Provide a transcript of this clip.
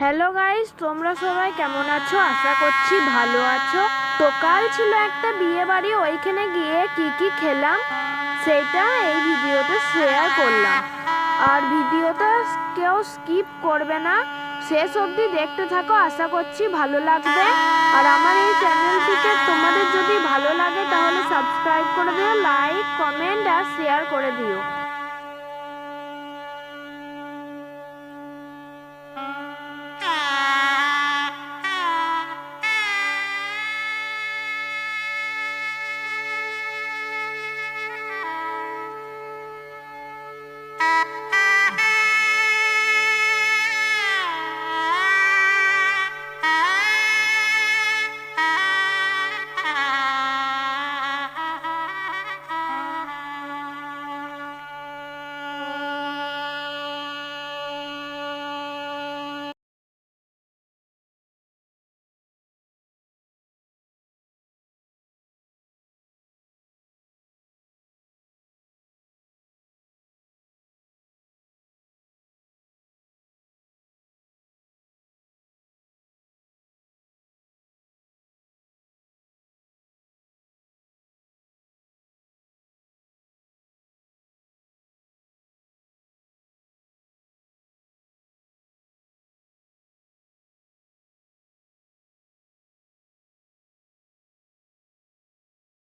Hello guys, তোমরা সবাই কেমন আছো? আশা করছি ভালো আছো। তো কাল ছিল একটা বিয়ে বাড়ি, ওইখানে গিয়ে কি খেলাম সেটা এই ভিডিওতে শেয়ার করলাম। আর ভিডিওটা কেউ স্কিপ করবে না, শেষ অবধি দেখতে থাকো, আশা করছি ভালো লাগবে। আর আমার এই চ্যানেলটিকে তোমাদের যদি ভালো লাগে তাহলে সাবস্ক্রাইব করে দিও, লাইক কমেন্ট আর শেয়ার করে দিও।